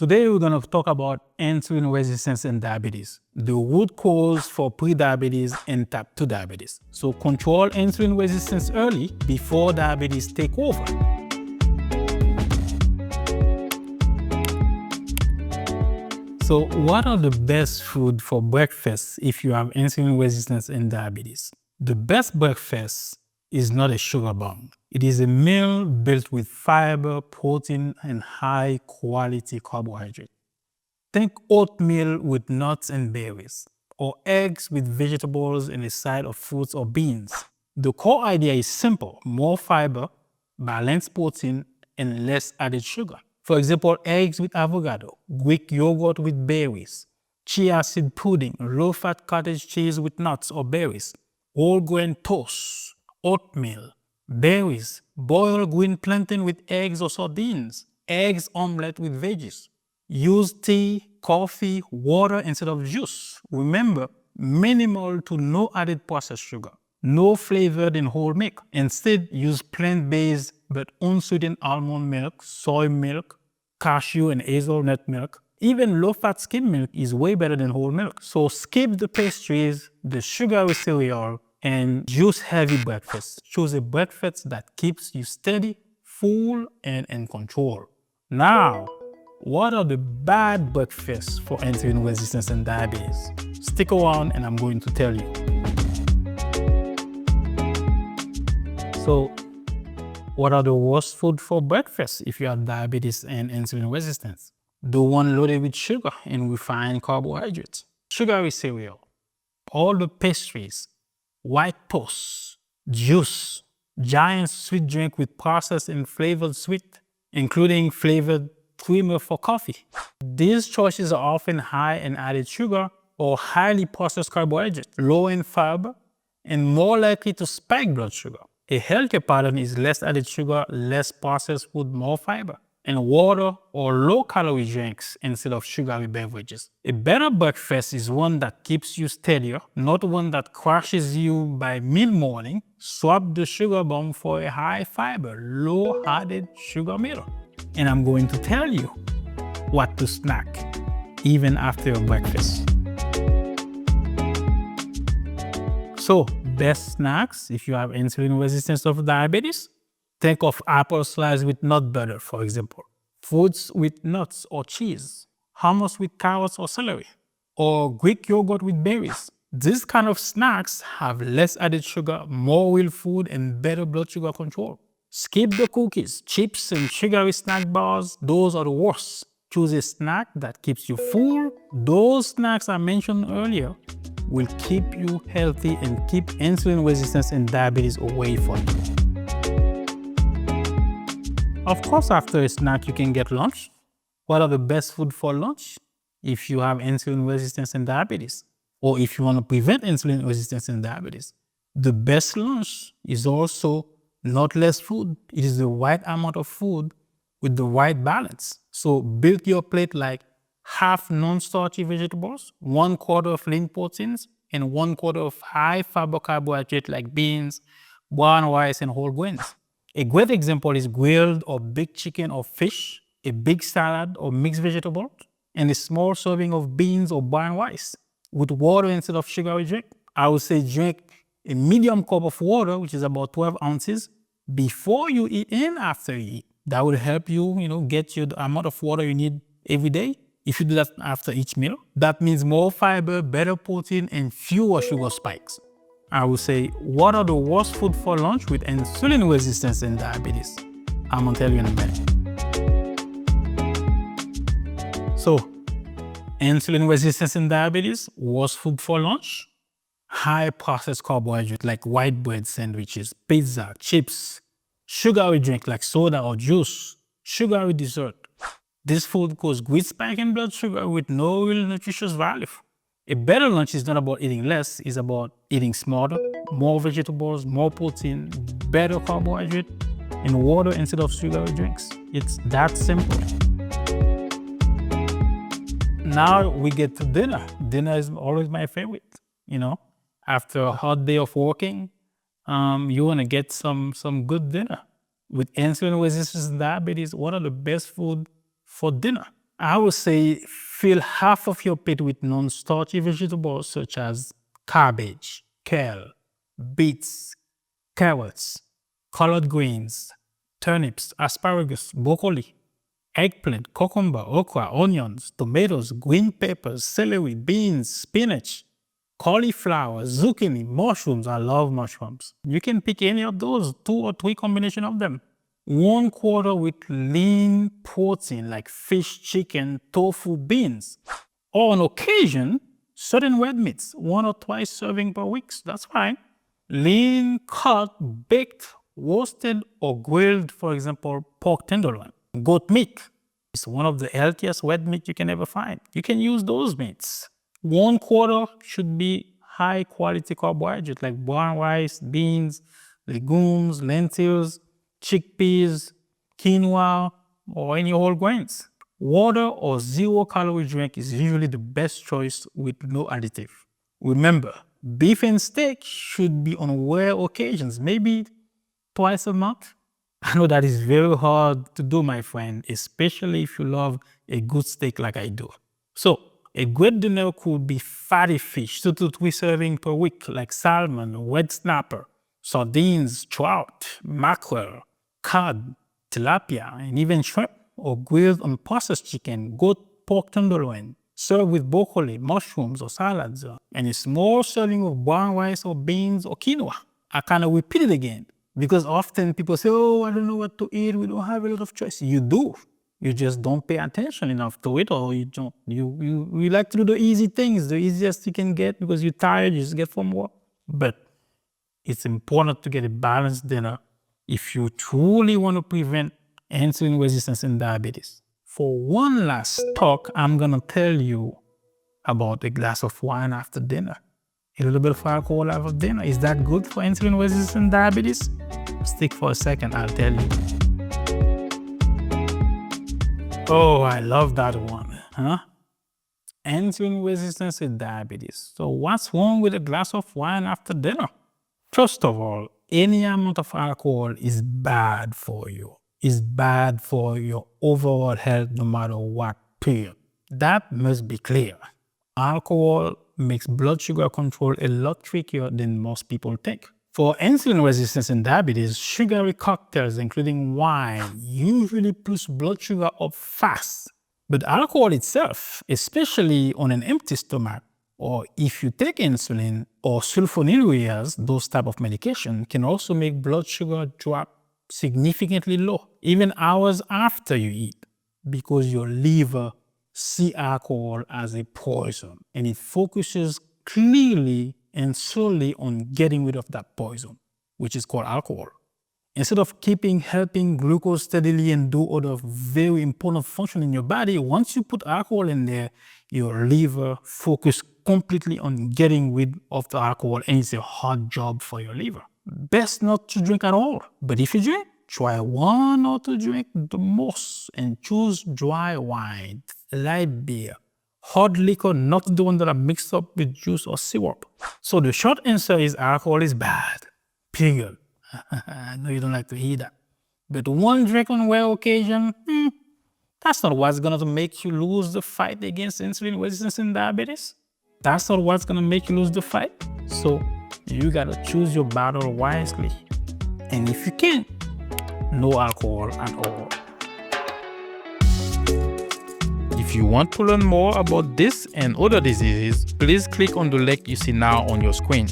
Today we're going to talk about insulin resistance and diabetes, the root cause for prediabetes and type 2 diabetes. So control insulin resistance early before diabetes take over. So what are the best food for breakfast if you have insulin resistance and diabetes? The best breakfast is not a sugar bomb. It is a meal built with fiber, protein, and high-quality carbohydrate. Think oatmeal with nuts and berries, or eggs with vegetables and a side of fruits or beans. The core idea is simple: more fiber, balanced protein, and less added sugar. For example, eggs with avocado, Greek yogurt with berries, chia seed pudding, low-fat cottage cheese with nuts or berries, whole grain toast, oatmeal, berries, boiled green plantain with eggs or sardines, eggs omelette with veggies. Use tea, coffee, water instead of juice. Remember, minimal to no added processed sugar, no flavored and whole milk. Instead, use plant-based but unsweetened almond milk, soy milk, cashew and hazelnut milk. Even low-fat skim milk is way better than whole milk. So skip the pastries, the sugary cereal, and juice-heavy breakfast. Choose a breakfast that keeps you steady, full, and in control. Now, what are the bad breakfasts for insulin resistance and diabetes? Stick around and I'm going to tell you. So, what are the worst food for breakfast if you have diabetes and insulin resistance? The one loaded with sugar and refined carbohydrates. Sugary cereal, all the pastries, white toast, juice, giant sweet drink with processed and flavored sweet, including flavored creamer for coffee. These choices are often high in added sugar or highly processed carbohydrates, low in fiber, and more likely to spike blood sugar. A healthier pattern is less added sugar, less processed food, more fiber, and water or low-calorie drinks instead of sugary beverages. A better breakfast is one that keeps you steadier, not one that crashes you by mid-morning. Swap the sugar bomb for a high-fiber, low-added sugar meal. And I'm going to tell you what to snack even after your breakfast. So, best snacks if you have insulin resistance or diabetes? Think of apple slice with nut butter, for example. Fruits with nuts or cheese. Hummus with carrots or celery. Or Greek yogurt with berries. These kind of snacks have less added sugar, more real food, and better blood sugar control. Skip the cookies, chips, and sugary snack bars. Those are the worst. Choose a snack that keeps you full. Those snacks I mentioned earlier will keep you healthy and keep insulin resistance and diabetes away from you. Of course, after a snack, you can get lunch. What are the best food for lunch if you have insulin resistance and diabetes? Or if you want to prevent insulin resistance and diabetes? The best lunch is also not less food. It is the right amount of food with the right balance. So build your plate like half non-starchy vegetables, 1/4 of lean proteins, and 1/4 of high fiber carbohydrate like beans, brown rice, and whole grains. A great example is grilled or baked chicken or fish, a big salad or mixed vegetables, and a small serving of beans or brown rice with water instead of sugary drink. I would say drink a medium cup of water, which is about 12 ounces, before you eat and after you eat. That will help you, get you the amount of water you need every day. If you do that after each meal, that means more fiber, better protein, and fewer sugar spikes. I would say, what are the worst food for lunch with insulin resistance and diabetes? I'm gonna tell you in a minute. So, insulin resistance and diabetes, worst food for lunch? High processed carbohydrate like white bread sandwiches, pizza, chips, sugary drink like soda or juice, sugary dessert. This food causes great spike in blood sugar with no real nutritious value. A better lunch is not about eating less, it's about eating smarter, more vegetables, more protein, better carbohydrate, and water instead of sugary drinks. It's that simple. Now we get to dinner. Dinner is always my favorite, After a hard day of working, you want to get some good dinner. With insulin resistance and diabetes, what are the best food for dinner? I would say fill half of your plate with non-starchy vegetables such as cabbage, kale, beets, carrots, collard greens, turnips, asparagus, broccoli, eggplant, cucumber, okra, onions, tomatoes, green peppers, celery, beans, spinach, cauliflower, zucchini, mushrooms. I love mushrooms. You can pick any of those, 2 or 3 combination of them. 1/4 with lean protein like fish, chicken, tofu, beans. Or on occasion, certain red meats, 1 or twice serving per week. That's fine. Lean, cut, baked, roasted, or grilled, for example, pork tenderloin. Goat meat is one of the healthiest red meat you can ever find. You can use those meats. 1/4 should be high quality carbohydrate like brown rice, beans, legumes, lentils, chickpeas, quinoa, or any whole grains. Water or 0-calorie drink is usually the best choice with no additive. Remember, beef and steak should be on rare occasions, maybe twice a month. I know that is very hard to do, my friend, especially if you love a good steak like I do. So, a great dinner could be fatty fish, 2 to 3 servings per week, like salmon, red snapper, sardines, trout, mackerel, cod, tilapia, and even shrimp, or grilled and processed chicken, goat, pork tenderloin, served with broccoli, mushrooms, or salads, and a small serving of brown rice or beans or quinoa. I kind of repeat it again because often people say, oh, I don't know what to eat. We don't have a lot of choice. You do. You just don't pay attention enough to it, or you like to do the easy things, the easiest you can get because you're tired, you just get from work. But it's important to get a balanced dinner if you truly want to prevent insulin resistance and diabetes. For one last talk, I'm going to tell you about a glass of wine after dinner. A little bit of alcohol after dinner. Is that good for insulin resistance and diabetes? Stick for a second, I'll tell you. Oh, I love that one, huh? Insulin resistance and diabetes. So what's wrong with a glass of wine after dinner? First of all, any amount of alcohol is bad for you. It's bad for your overall health no matter what, period. That must be clear. Alcohol makes blood sugar control a lot trickier than most people think. For insulin resistance and diabetes, sugary cocktails, including wine, usually push blood sugar up fast. But alcohol itself, especially on an empty stomach, or if you take insulin or sulfonylureas, those type of medication, can also make blood sugar drop significantly low, even hours after you eat, because your liver sees alcohol as a poison, and it focuses clearly and solely on getting rid of that poison, which is called alcohol. Instead of helping glucose steadily and do other very important function in your body, once you put alcohol in there, your liver focuses completely on getting rid of the alcohol, and it's a hard job for your liver. Best not to drink at all, but if you drink, try 1 or 2 drinks the most, and choose dry wine, light beer, hard liquor, not the one that are mixed up with juice or syrup. So the short answer is alcohol is bad, period. I know you don't like to hear that. But 1 drink on rare occasion, that's not what's going to make you lose the fight against insulin resistance and diabetes. That's not what's going to make you lose the fight. So you got to choose your battle wisely. And if you can, no alcohol at all. If you want to learn more about this and other diseases, please click on the link you see now on your screen.